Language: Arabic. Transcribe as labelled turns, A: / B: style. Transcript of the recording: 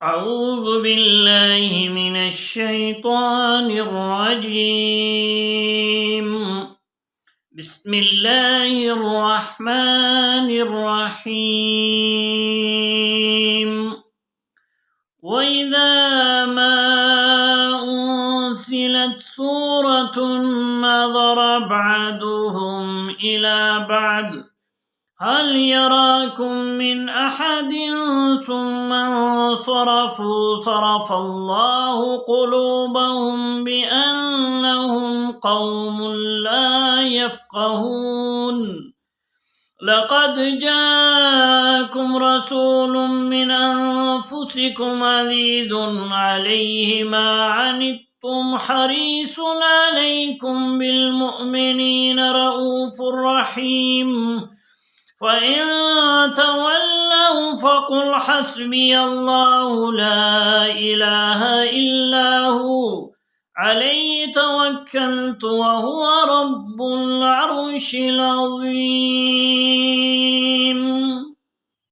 A: أعوذ بالله من الشيطان الرجيم. بسم الله الرحمن الرحيم. وإذا ما أنزلت سورة نظر بعضهم إلى بعض هل يراكم من أحد ثم انصرفوا صرف الله قلوبهم بأنهم قوم لا يفقهون. لقد جاءكم رسول من أنفسكم عزيز عليه ما عنتم حريص عليكم بالمؤمنين رؤوف رحيم. فإن تولوا فقل حسبي الله لا إله إلا هو عليه توكلت وهو رب العرش العظيم.